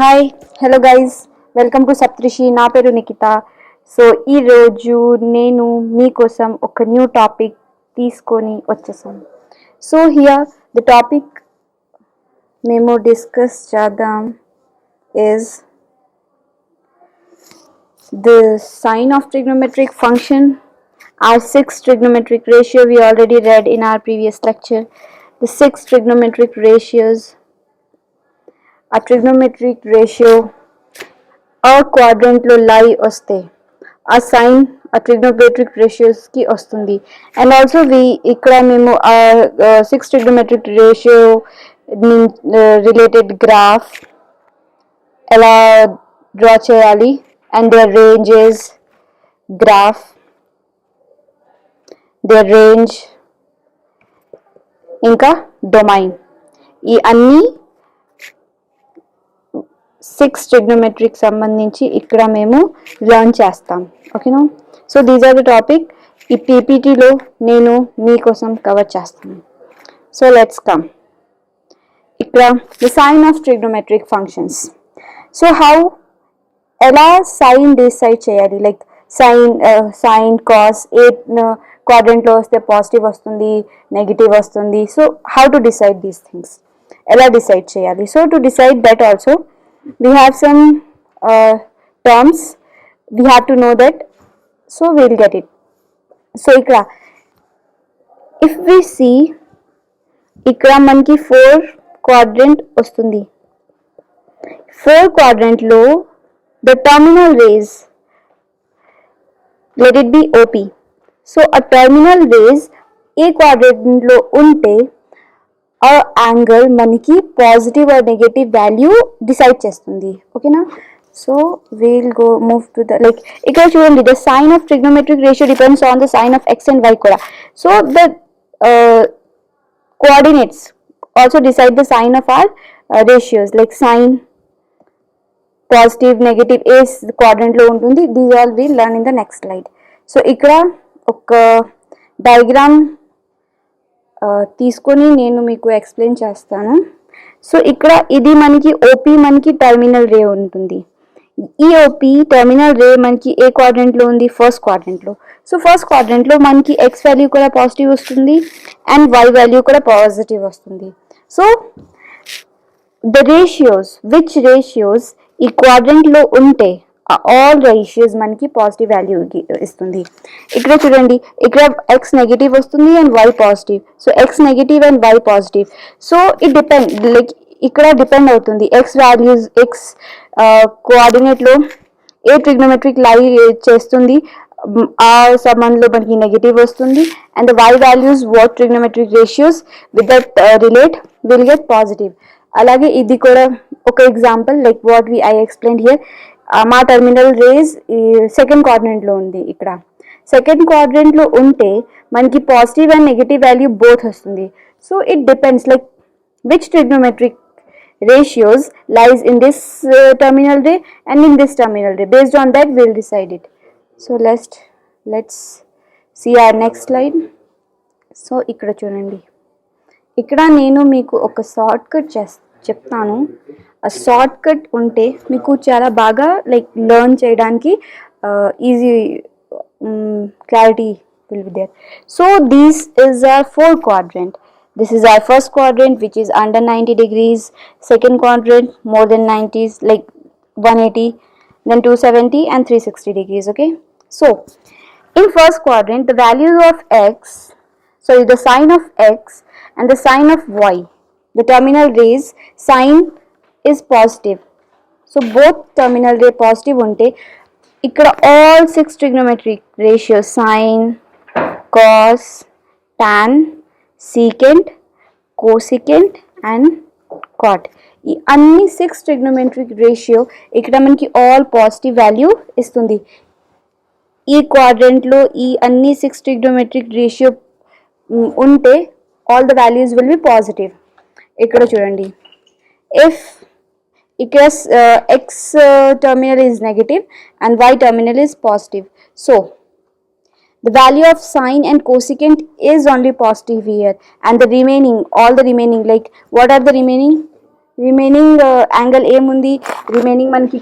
Hi hello guys welcome to Saptarishi. నా పేరు Nikhita. So ఈరోజు నేను మీకోసం ఒక న్యూ టాపిక్ తీసుకొని వచ్చేసాను. సో హియర్ ద టాపిక్ మేము డిస్కస్ చేద్దాం is the sign of trigonometric function. Our six trigonometric ratio we already read in our previous lecture. The six trigonometric ratios. A trigonometric ratio a quadrant లో లై వస్తే ఆ sign ఆ trigonometric ratios కి వస్తుంది. And also ఇక్కడ మేము six trigonometric ratio related graph ఎలా డ్రా చేయాలి and their ranges graph their range ఇంకా డొమైన్ ఈ అన్ని సిక్స్ ట్రిగ్నోమెట్రిక్ సంబంధించి ఇక్కడ మేము లర్న్ చేస్తాం. ఓకేనా? So these are the topic ఈ పీపీటీలో నేను మీకోసం కవర్ చేస్తాను. సో లెట్స్ కమ్ ఇక్కడ the sign of trigonometric functions. So ఎలా సైన్ డిసైడ్ చేయాలి, లైక్ సైన్ కాస్ ఏ క్వాడ్రంట్లో వస్తే పాజిటివ్ వస్తుంది, నెగిటివ్ వస్తుంది. So how to decide these things, ఎలా డిసైడ్ చేయాలి? So to decide that also we have some terms we have to know that, so we'll get it. So ikkada if we see ikkada manki 4 quadrant vastundi. 4 quadrant lo the terminal rays, let it be OP. So a terminal rays a quadrant lo unte ఆ angle మనకి positive or negative value decide చేస్తుంది. ఓకేనా? So we'll go move to the like ఇక్కడ చూడండి, the sign of trigonometric ratio depends on the sign of X and Y కూడా. So the coordinates also decide the sign of our ratios, like sine positive negative ఏ quadrant లో ఉంటుంది. These all will learn in the next slide. So ఇక్కడ ఒక diagram తీసుకొని నేను మీకు explain చేస్తాను. సో ఇక్కడ ఇది మనకి ఓపీ, మనకి టర్మినల్ రే ఉంటుంది. ఈ ఓపీ టర్మినల్ రే మనకి ఏ క్వాడ్రంట్లో ఉంది? ఫస్ట్ క్వాడ్రంట్లో. సో ఫస్ట్ క్వాడ్రంట్లో మనకి ఎక్స్ వాల్యూ కూడా పాజిటివ్ వస్తుంది అండ్ వై వాల్యూ కూడా పాజిటివ్ వస్తుంది. So the ratios, which ratios ఈ క్వాడ్రంట్లో ఉంటే ఆల్ రేషియోస్ మనకి పాజిటివ్ వాల్యూ ఇస్తుంది. ఇక్కడ చూడండి, ఇక్కడ ఎక్స్ నెగిటివ్ వస్తుంది and Y positive. So X negative and Y positive. So it depend, like ఇక్కడ డిపెండ్ అవుతుంది ఎక్స్ వాల్యూస్, ఎక్స్ కోఆర్డినేట్లో ఏ ట్రిగ్నోమెట్రిక్ లై చేస్తుంది ఆ సంబంధంలో మనకి నెగిటివ్ వస్తుంది. And the Y values what trigonometric ratios with that relate will get positive. అలాగే ఇది కూడా ఒక example, like what I explain here. మా టర్మినల్ రేస్ ఈ సెకండ్ క్వాడ్రంట్లో ఉంది. ఇక్కడ సెకండ్ క్వాడ్రంట్లో ఉంటే మనకి positive and negative value both వస్తుంది. So it depends like which trigonometric ratios lies in this terminal ray and in this terminal ray. Based on that we'll decide it. So let's see our next slide. So ఇక్కడ చూడండి, ఇక్కడ నేను మీకు ఒక short cut చెప్తాను. ఆ short cut ఉంటే మీకు చాలా బాగా లైక్ లర్న్ చేయడానికి easy clarity will be there. So this is our 4 quadrant. This is our first quadrant which is under 90 degrees, second quadrant more than 90s like 180, then 270 and 360 degrees. Okay, so in first quadrant the values of x, so the sign of x and the sign of y, the terminal rays sign is positive. So both terminal ray positive unte ikkada all six trigonometric ratios sin, cos, tan, secant, cosecant and cot, ఈ అన్ని six trigonometric ratio ఇక్కడ మనకి all positive value ఇస్తుంది. ఈ క్వాడ్రంట్లో ఈ అన్ని six trigonometric ratio ఉంటే all the values will be positive. ఇక్కడ చూడండి, ఇఫ్ ఇక్కడ x terminal is negative and y terminal is positive, so the value of sine and cosecant is only positive here, and the remaining, all the remaining, like what are the remaining? Remaining angle ఏముంది, remaining మనకి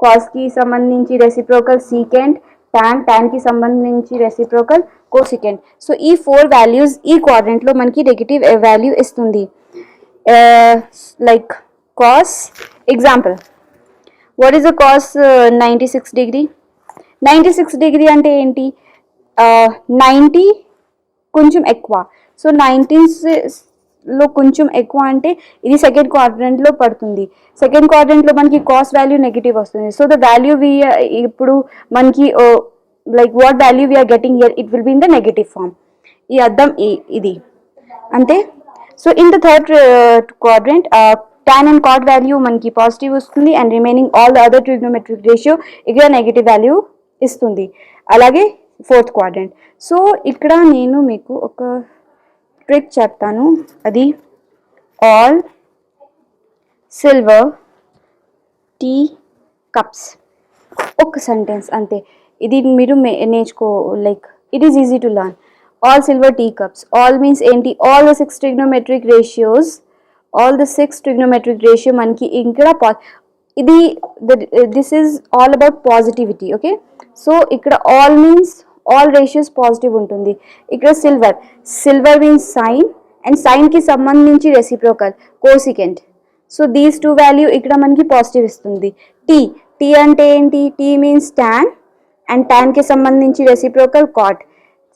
కాస్కి సంబంధించి reciprocal secant, tan కి సంబంధించి reciprocal cosecant. So ఈ 4 values ఈ క్వాడ్రంట్లో మనకి negative value ఇస్తుంది. Like cos example, what is the cause 96 degree? 96 degree అంటే ఏంటి? 90 కొంచెం ఎక్కువ. సో 90లో కొంచెం ఎక్కువ అంటే ఇది సెకండ్ క్వాడ్రంట్లో పడుతుంది. సెకండ్ క్వాడ్రంట్లో మనకి కాస్ వాల్యూ నెగిటివ్ వస్తుంది. సో ద వాల్యూ ఇప్పుడు మనకి like what value we are getting here, it will be in the negative form. ఈ అర్థం ఇది అంతే. So in the third quadrant tan and cot value మనకి పాజిటివ్ వస్తుంది and remaining all the other trigonometric ratio ఇక్కడ negative value ఇస్తుంది. అలాగే fourth quadrant. So ఇక్కడ నేను మీకు ఒక ట్రిక్ చెప్తాను, అది ఆల్ సిల్వర్ టీ కప్స్. ఒక సెంటెన్స్ అంతే, ఇది మీరు నేర్చుకో, like it is easy to learn. All silver tea cups, all means ఏంటి? All the 6 trigonometric ratios, all the 6 trigonometric ratio మనకి ఇక్కడ ఇది this is all about positivity. Okay, so ఇక్కడ all means all ratios positive ఉంటుంది. ఇక్కడ silver means sine and సైన్కి సంబంధించి reciprocal cosecant. So these 2 value ఇక్కడ మనకి పాజిటివ్ ఇస్తుంది. టీ అంటే ఏంటి? టీ మీన్స్ tan అండ్ tanకి సంబంధించి రెసిప్రోకల్ cot.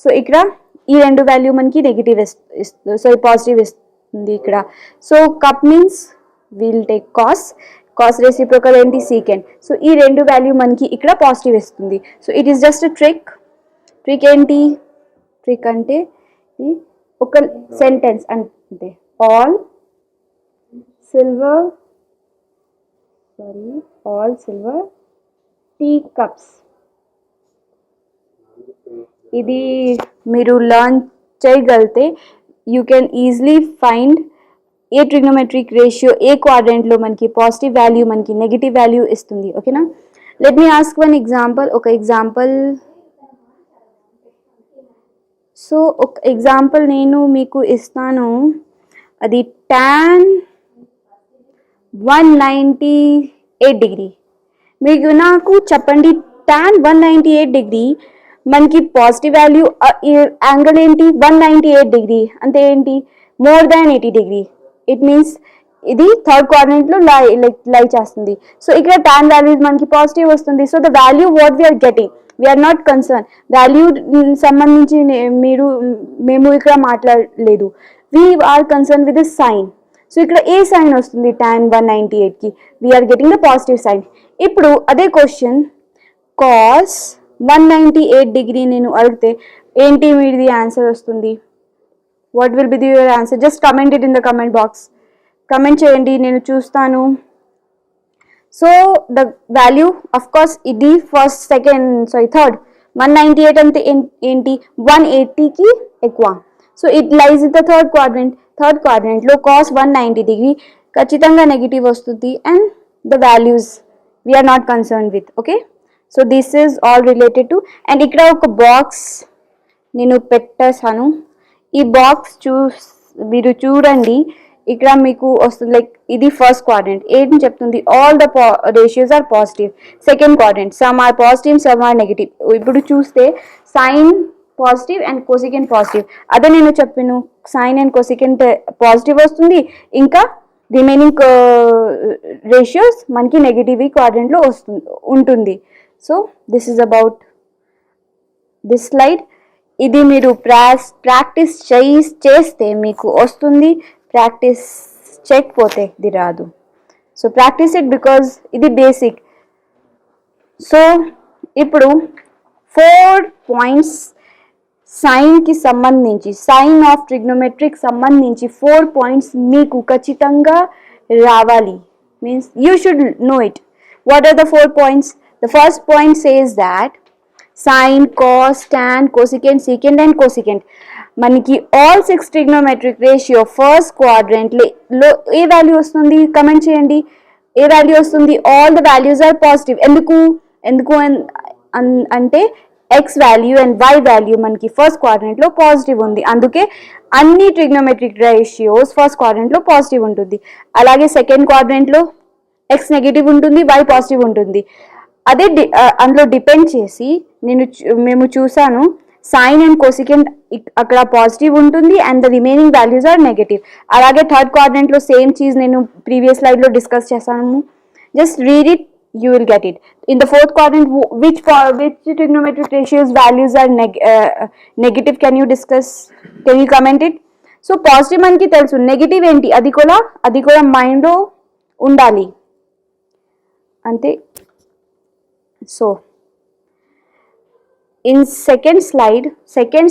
సో ఇక్కడ ఈ 2 వాల్యూ మనకి నెగిటివ్ సో పాజిటివ్ ఇస్తుంది ఇక్కడ. So cup means will take cos reciprocal ఏంటి? సీకెంట్. సో ఈ 2 వాల్యూ మనకి ఇక్కడ పాజిటివ్ ఇస్తుంది. So it is just trick ఏంటి? ట్రిక్ అంటే ఒక సెంటెన్స్ అంటే ఆల్ సిల్వర్ టీ కప్స్. ఇది మీరు లర్న్ చేయగలిగితే యూ కెన్ ఈజీలీ ఫైండ్ ఏ ట్రిగ్నోమెట్రిక్ రేషియో ఏ క్వాడ్రంట్లో మనకి పాజిటివ్ వాల్యూ మనకి నెగిటివ్ వాల్యూ ఇస్తుంది. ఓకేనా? Let me ask one example. ఒక ఎగ్జాంపుల్ నేను మీకు ఇస్తాను. అది tan 198 డిగ్రీ. మీకు నాకు చెప్పండి, tan 198 డిగ్రీ మనకి పాజిటివ్ వాల్యూ యాంగిల్ ఏంటి? 198 డిగ్రీ అంటే ఏంటి? More than 80 degree. It means ఇది థర్డ్ క్వాడ్రంట్లో లై చేస్తుంది. సో ఇక్కడ tan వాల్యూస్ మనకి పాజిటివ్ వస్తుంది. So the value what we're getting, we're not concern. Value సంబంధించి మేము ఇక్కడ మాట్లాడలేదు. We are concern with the sign. So ఇక్కడ ఏ సైన్ వస్తుంది? tan 198కి we're getting the positive sign. ఇప్పుడు అదే క్వశ్చన్ cos 198 డిగ్రీ నేను అడిగితే ఏంటి మీది ఆన్సర్ వస్తుంది? What will be your answer? Just comment it in the comment box. Comment చేయండి, నేను చూస్తాను. So the value of course ఇది థర్డ్ 198 అంటే ఏంటి? 180కి ఎక్కువ. So it lies in the third క్వాడ్రంట్లో cos 190 డిగ్రీ ఖచ్చితంగా నెగిటివ్ వస్తుంది and the values we're not concern with. Okay, so this is all related to. And ఇక్కడ ఒక బాక్స్ నేను పెట్టేసాను. ఈ బాక్స్ మీరు చూడండి, ఇక్కడ మీకు వస్తుంది లైక్ ఇది ఫస్ట్ క్వాడ్రంట్. ఏం చెప్తుంది? All the ratios are positive. Second quadrant some are positive, some are negative. ఇప్పుడు చూస్తే sine positive and cosecant positive. అదే నేను చెప్పాను, సైన్ అండ్ కోసికెంట్ పాజిటివ్ వస్తుంది, ఇంకా రిమైనింగ్ రేషియోస్ మనకి నెగిటివ్ క్వాడ్రంట్లో ఉంటుంది. So this is about this slide. ఇది మీరు ప్రాక్టీస్ చేస్తే మీకు వస్తుంది, ప్రాక్టీస్ చేయకపోతే ఇది రాదు. సో ప్రాక్టీస్ ఇట్ బికాజ్ ఇది బేసిక్. సో ఇప్పుడు 4 పాయింట్స్ సైన్కి సంబంధించి, సైన్ ఆఫ్ ట్రిగ్నోమెట్రిక్ సంబంధించి 4 పాయింట్స్ మీకు ఖచ్చితంగా రావాలి. Means you should know it. What are the 4 points? The first point says that sin, cos, tan, cosecant, secant and cosecant మనకి all 6 trigonometric ratio first క్వాడ్రంట్లో ఏ value వస్తుంది? Comment చేయండి. ఏ వాల్యూ వస్తుంది? All the values are positive. ఎందుకు అంటే X value and Y value మనకి ఫస్ట్ క్వాడ్రంట్ లో పాజిటివ్ ఉంది, అందుకే అన్ని ట్రిగ్నోమెట్రిక్ రేషియోస్ ఫస్ట్ క్వాడ్రంట్ లో పాజిటివ్ ఉంటుంది. అలాగే సెకండ్ క్వాడ్రంట్ లో ఎక్స్ నెగిటివ్ ఉంటుంది, వై పాజిటివ్ ఉంటుంది. అదే అందులో డిపెండ్ చేసి మేము చూసాను సైన్ అండ్ కోసికెంట్ అక్కడ పాజిటివ్ ఉంటుంది and the remaining values are negative. అలాగే థర్డ్ క్వాడ్రంట్ లో సేమ్ చీజ్ నేను ప్రీవియస్ స్లైడ్ లో డిస్కస్ చేశాను. Just read it, you will get it. In the fourth quadrant, which trigonometric ratios values are negative? Can you discuss? Can you comment it? So positive మనకి తెలుసు, negative ఏంటి అది కూడా mind లో ఉండాలి అంతే. సో ఇన్ సెకండ్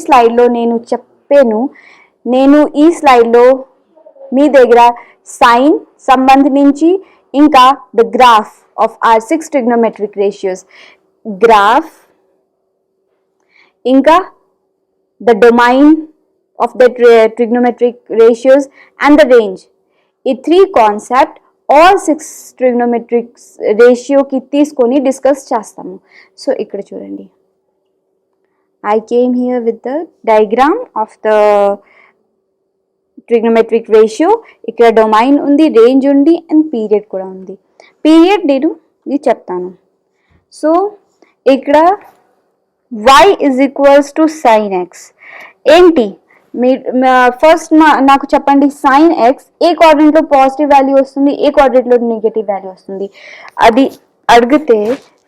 స్లైడ్ లో నేను చెప్పాను, నేను ఈ స్లైడ్ లో మీ దగ్గర సైన్ సంబంధించి ఇంకా the graph of our 6 trigonometric ratios, graph inka the domain of the trigonometric ratios and the range, ee three concept all 6 trigonometric ratio ki teeskoni discuss chestamu. So ikkada chudandi, I came here with the diagram of the trigonometric ratio. ikkada domain undi, range undi and period kuda undi. Period నేను ఇది చెప్తాను. So ఇక్కడ y is equals to sine X ఏంటి first నాకు చెప్పండి, sine X ఏ క్వాడ్రంట్లో positive value వస్తుంది, ఏ క్వాడ్రంట్లో నెగటివ్ వాల్యూ వస్తుంది అది అడిగితే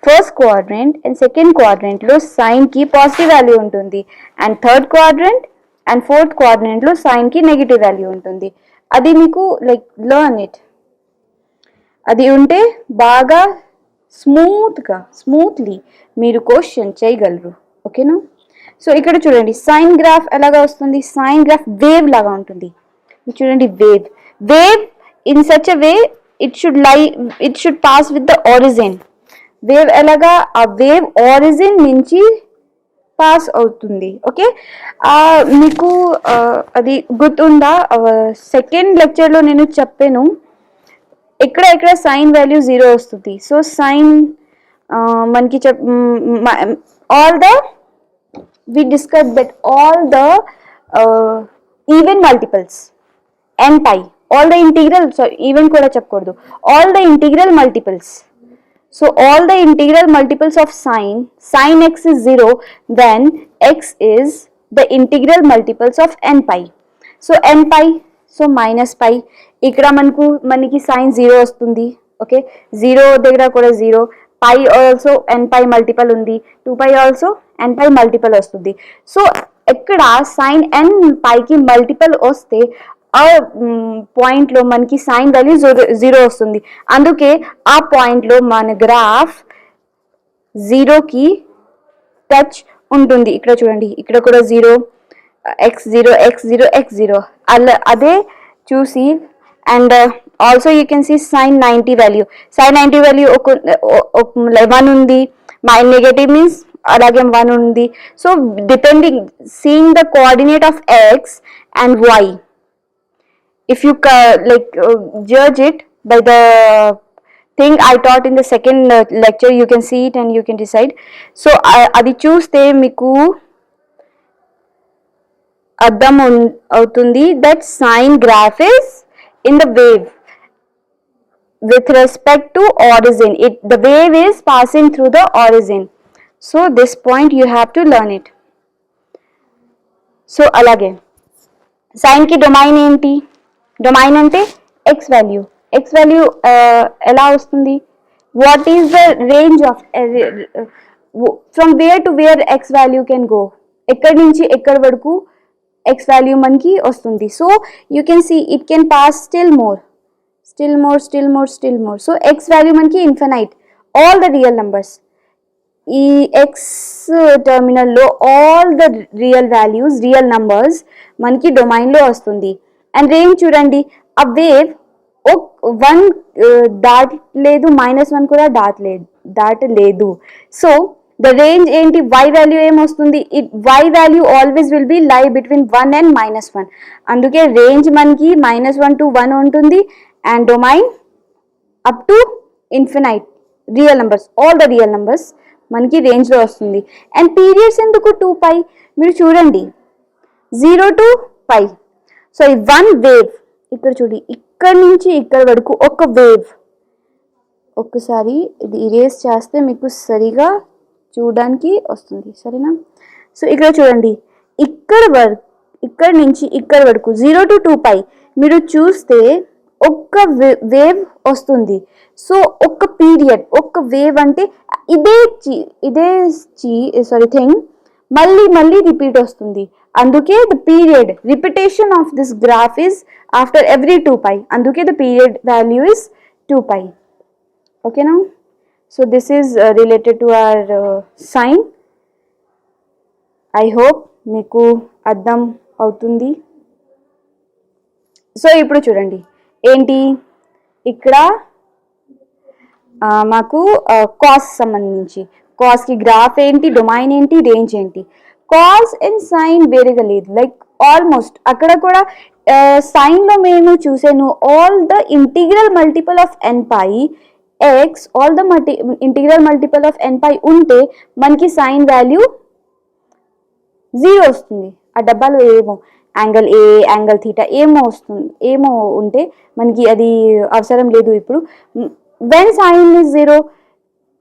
ఫస్ట్ క్వాడ్రంట్ అండ్ సెకండ్ క్వాడ్రంట్లో సైన్కి పాజిటివ్ వాల్యూ ఉంటుంది and third quadrant and fourth క్వాడ్రంట్లో సైన్కి నెగటివ్ వాల్యూ ఉంటుంది. అది మీకు లైక్ లర్న్ ఇట్, అది ఉంటే బాగా స్మూత్లీ మీరు క్వశ్చన్ చేయగలరు. ఓకేనా? సో ఇక్కడ చూడండి సైన్ గ్రాఫ్ ఎలాగా వస్తుంది, సైన్ గ్రాఫ్ వేవ్ లాగా ఉంటుంది. చూడండి wave in such a way it should pass with the origin. Wave ఎలాగా, ఆ వేవ్ ఆరిజిన్ నుంచి పాస్ అవుతుంది. ఓకే, మీకు అది గుర్తుందా? సెకండ్ లెక్చర్లో నేను చెప్పాను ఇక్కడ సైన్ వాల్యూ 0 వస్తుంది. సో సైన్ మనకి all the we discuss that all the even multiples N pi, all the integral, even కూడా చెప్పకూడదు, all the integral multiples. So all the integral multiples of sine x is 0, then x is the integral multiples of n pi. So n pi, so minus pi, ఇక్కడ మనకి sign 0 వస్తుంది. Okay, 0 దగ్గర కూడా 0, పై also an pi multiple ఉంది, 2π also an pi multiple వస్తుంది. So ఇక్కడ sine n పైకి multiple వస్తే ఆ పాయింట్లో మనకి సైన్ వాల్యూ 0 వస్తుంది. అందుకే ఆ పాయింట్లో మన గ్రాఫ్ 0కి టచ్ ఉంటుంది. ఇక్కడ చూడండి, ఇక్కడ కూడా 0, x0 x0 x0 అదే చూసి and also you can see sine 90 value, sine 90 value ఒక 1 ఉంది, మై నెగటివ్ మీన్స్ అలాగే 1 ఉంది. So depending seeing the coordinate of x and y, if you judge it by the thing I taught in the second lecture, you can see it and you can decide. So అది చూస్తే మీకు అర్థం అవుతుంది that sine graph is in the wave with respect to origin. The wave is passing through the origin. So this point you have to learn it. So అలాగే sine కి domain ఏంటి, domain అంటే x value ఎలా వస్తుంది, what is the range of from where to where x value can go, ఎక్కడి నుంచి ఎక్కడి వరకు x వాల్యూ మనకి వస్తుంది. So you can see it can pass still more. So x value మనకి infinite, all the real numbers. ఈ x టర్మినల్లో all the real values, real numbers మనకి డొమైన్లో వస్తుంది. అండ్ రేంజ్ చూడండి, ఆ వేవ్ 1 దాటలేదు, -1 కూడా దాటలేదు. సో ద రేంజ్ ఏంటి, y వాల్యూ ఏమొస్తుంది, y value always will be లై బిట్వీన్ 1 and -1. అందుకే రేంజ్ మనకి -1 to 1 ఉంటుంది and domain up to infinite, real numbers, all the real numbers మనకి రేంజ్లో వస్తుంది. అండ్ పీరియడ్స్ ఎందుకు 2π? మీరు చూడండి 0 to π. సో ఈ వన్ వేవ్ ఇక్కడ చూడి, ఇక్కడ నుంచి ఇక్కడ వరకు ఒక వేవ్. ఒక్కసారి ఇది ఇరేజ్ చేస్తే మీకు సరిగా చూడడానికి వస్తుంది, సరేనా? సో ఇక్కడ చూడండి, ఇక్కడ నుంచి ఇక్కడ వరకు 0 to 2π మీరు చూస్తే ఒక్క వేవ్ వస్తుంది. సో ఒక్క పీరియడ్, ఒక్క వేవ్ అంటే ఇదే థింగ్ మళ్ళీ రిపీట్ వస్తుంది. అందుకే the period repetition of this graph is after every 2π. అందుకే the period value is 2π. Okay now, so this is related to our sine. I hope మీకు అర్థం అవుతుంది. సో ఇప్పుడు చూడండి ఏంటి ఇక్కడ మాకు కాస్ సంబంధించి, కాస్కి గ్రాఫ్ ఏంటి, డొమైన్ ఏంటి, రేంజ్ ఏంటి. కాస్ అండ్ సైన్ వేరేగా లేదు, లైక్ ఆల్మోస్ట్ అక్కడ కూడా సైన్లో మేము చూసాను all the integral multiple of nπ x, all the integral multiple of nπ ఉంటే మనకి సైన్ వాల్యూ 0 వస్తుంది. ఆ డబ్బాలో ఏమో యాంగిల్ ఏ, యాంగిల్ థీటా ఏమో ఉంటే మనకి అది అవసరం లేదు ఇప్పుడు. When sine is 0,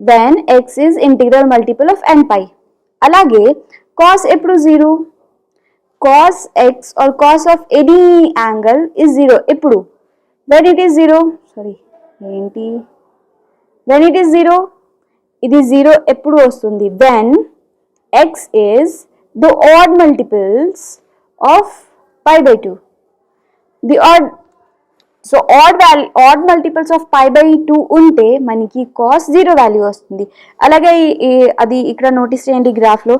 when x is integral multiple of nπ. అలాగే కాస్ ఎప్పుడు 0, cos x or cos of any angle is 0 ఎప్పుడు, when it is 0, when it is 0, ఇది 0 ఎప్పుడు వస్తుంది, when x is the odd multiples of π/2. the odd multiples of π/2 ఉంటే మనకి cos 0 value వస్తుంది. అలాగే అది ఇక్కడ నోటీస్ చేయండి గ్రాఫ్లో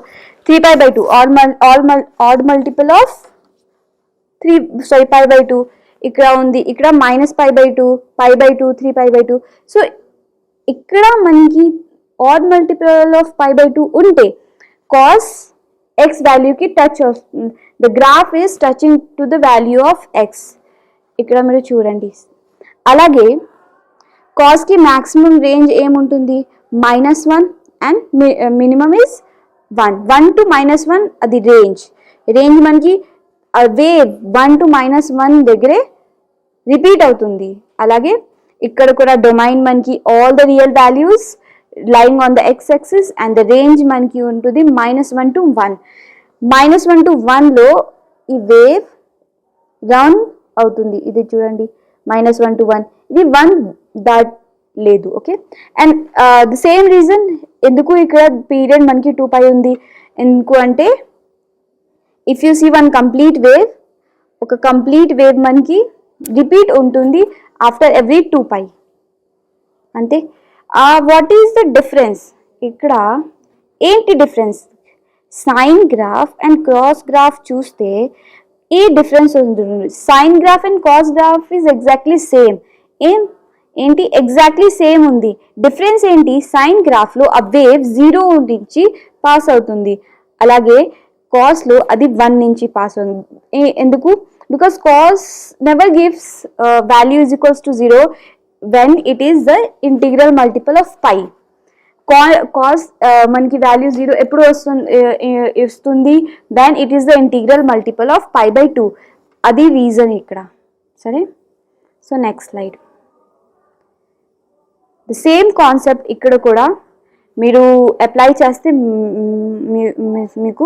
3π/2 odd multiple of π/2 ఇక్కడ ఉంది, ఇక్కడ -π/2, π/2, 3π/2. సో ఇక్కడ మనకి ఆడ్ మల్టిపుల్ ఆఫ్ π/2 ఉంటే కాస్ x వాల్యూకి టచ్ అవుతుంది. The graph is touching to the value of x. ఇక్కడ మీరు చూడండి. అలాగే కాస్కి మ్యాక్సిమం రేంజ్ ఏముంటుంది, -1 అండ్ మినిమం ఇస్ 1 to -1. అది రేంజ్ మనకి వేవ్ 1 to -1 దగ్గరే రిపీట్ అవుతుంది. అలాగే ఇక్కడ కూడా డొమైన్ మనకి all the real values lying on the x axis and the range మనకి ఉంటుంది -1 to 1. -1 to 1లో ఈ వేవ్ రన్ అవుతుంది. ఇది చూడండి -1 to 1, ఇది 1 దాట్ లేదు. Okay, and the same reason ఎందుకు ఇక్కడ పీరియడ్ మనకి 2π ఉంది, ఎందుకు అంటే if you see one complete wave, ఒక కంప్లీట్ వేవ్ మనకి రిపీట్ ఉంటుంది ఆఫ్టర్ ఎవ్రీ 2π. అంతే. What is the difference? ఇక్కడ ఏంటి difference? Sine graph and cross graph చూస్తే ఏ డిఫరెన్స్ ఉంటుంది? Sine graph and cos graph is exactly same. ఏంటి ఎగ్జాక్ట్లీ సేమ్ ఉంది. డిఫరెన్స్ ఏంటి? సైన్ గ్రాఫ్లో ఆ వేవ్ 0 నుంచి పాస్ అవుతుంది, అలాగే కాస్లో అది 1 నుంచి పాస్ అవుతుంది. ఎందుకు? because cos never gives value is equals to 0 when it is the integral multiple of pi. cos మనకి వాల్యూ 0 ఎప్పుడు వస్తుంది, then it is the integral multiple of π/2. అది రీజన్ ఇక్కడ, సరే. So next slide. The same concept ఇక్కడ కూడా మీరు apply చేస్తే మీకు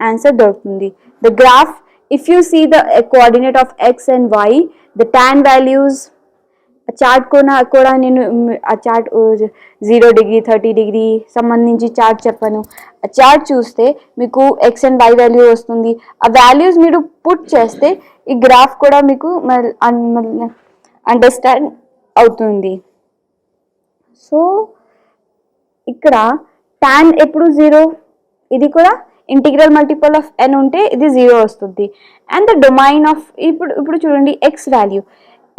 ఆన్సర్ దొరుకుతుంది. The graph, if you see the coordinate of x and y, the tan values, chart కూడా నేను ఆ చార్ట్ 0 డిగ్రీ 30 డిగ్రీ సంబంధించి చార్ట్ చెప్పాను. ఆ చార్ట్ చూస్తే మీకు x అండ్ y వాల్యూ వస్తుంది. ఆ వాల్యూస్ మీరు పుట్ చేస్తే ఈ గ్రాఫ్ కూడా మీకు అండర్స్టాండ్ అవుతుంది. సో ఇక్కడ tan ఎప్పుడు 0, ఇది కూడా ఇంటిగ్రల్ మల్టిపుల్ ఆఫ్ n ఉంటే ఇది 0 వస్తుంది. అండ్ ద డొమైన్ ఆఫ్ ఇప్పుడు చూడండి x వాల్యూ,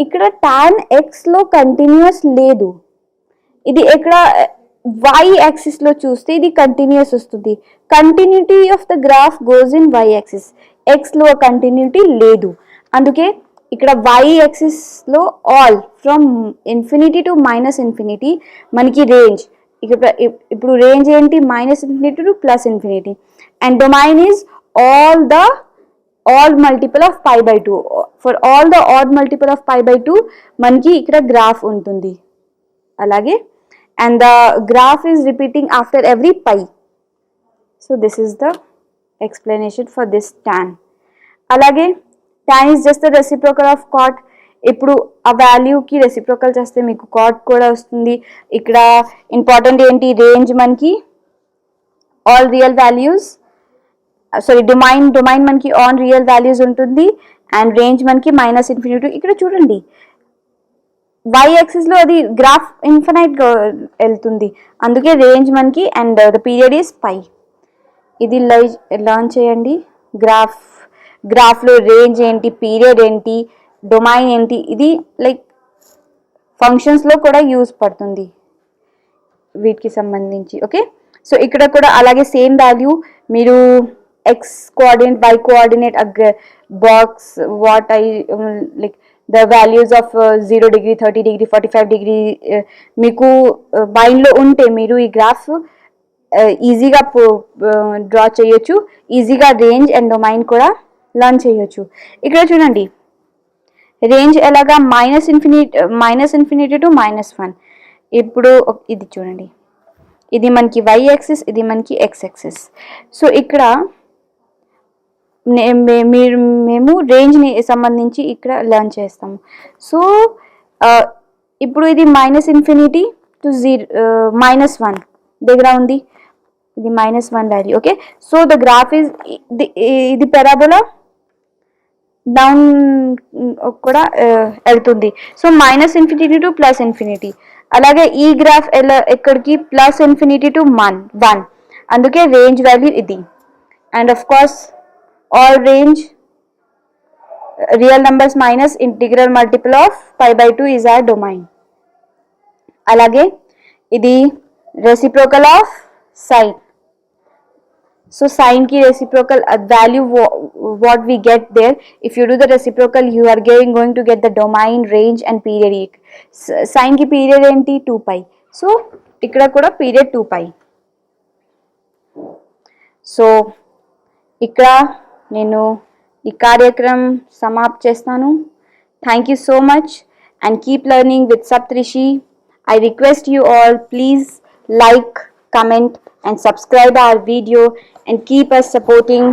ఇక్కడ tan xలో కంటిన్యూస్ లేదు, ఇది ఇక్కడ y యాక్సిస్లో చూస్తే ఇది కంటిన్యూస్ వస్తుంది. Continuity of the graph goes in y axis, xలో కంటిన్యూటీ లేదు. అందుకే ఇక్కడ y యాక్సిస్లో ఆల్ ఫ్రమ్ ఇన్ఫినిటీ టు -∞ మనకి రేంజ్ ఇప్పుడు రేంజ్ ఏంటి -∞ to +∞, and domain is all multiple of π/2. For all the odd multiple of π/2 మనకి ఇక్కడ గ్రాఫ్ ఉంటుంది. అలాగే and the graph is repeating after every π. So this is the explanation for this tan. అలాగే tan is just the reciprocal of cot. ఇప్పుడు ఆ వాల్యూకి reciprocal చేస్తే మీకు cot కూడా వస్తుంది. ఇక్కడ ఇంపార్టెంట్ ఏంటి, రేంజ్ మనకి all real values, sorry domain మనకి ఆన్ రియల్ వాల్యూస్ ఉంటుంది, అండ్ రేంజ్ మనకి -∞. ఇక్కడ చూడండి y యాక్సిస్ లో అది గ్రాఫ్ ఇన్ఫినైట్ గా వెళ్తుంది, అందుకే రేంజ్ మనకి అండ్ ద పీరియడ్ ఈస్ π. ఇది లర్న్ చేయండి. గ్రాఫ్లో రేంజ్ ఏంటి, పీరియడ్ ఏంటి, డొమైన్ ఏంటి, ఇది లైక్ ఫంక్షన్స్లో కూడా యూజ్ పడుతుంది వీటికి సంబంధించి. ఓకే, సో ఇక్కడ కూడా అలాగే సేమ్ వాల్యూ మీరు x coordinate, y coordinate box what I like the values of 0 degree, 30 degree, 45 degree మీకు మైండ్లో ఉంటే మీరు ఈ గ్రాఫ్ ఈజీగా డ్రా చేయొచ్చు, ఈజీగా రేంజ్ అండ్ డొమైన్ కూడా లర్న్ చేయొచ్చు. ఇక్కడ చూడండి రేంజ్ ఎలాగా -∞ to -1. ఇప్పుడు ఇది చూడండి, ఇది మనకి y యాక్సిస్, ఇది మనకి x యాక్సిస్. సో ఇక్కడ మేము రేంజ్ని సంబంధించి ఇక్కడ లర్న్ చేస్తాము. సో ఇప్పుడు ఇది -∞ to -1 దగ్గర ఉంది, ఇది -1 value. Okay, so the graph is ఇది పెరాబోలా డౌన్ కూడా వెళ్తుంది. So -∞ to +∞. అలాగే ఈ గ్రాఫ్ ఎక్కడికి +∞ to 1, అందుకే రేంజ్ వాల్యూ ఇది. And of course all range real numbers minus integral multiple of π/2 is our domain. అలాగే ఇది reciprocal of sine. So sine ki reciprocal value what we get there, if you do the reciprocal you are going to get the domain, range and period. Sine ki period enti 2π. So ikkada kuda period 2π. So ikkada nenu ee karyakram samap chestanu. Thank you so much and keep learning with Saptrishi. I request you all, please like, comment and subscribe our video and keep us supporting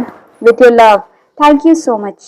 with your love. Thank you so much.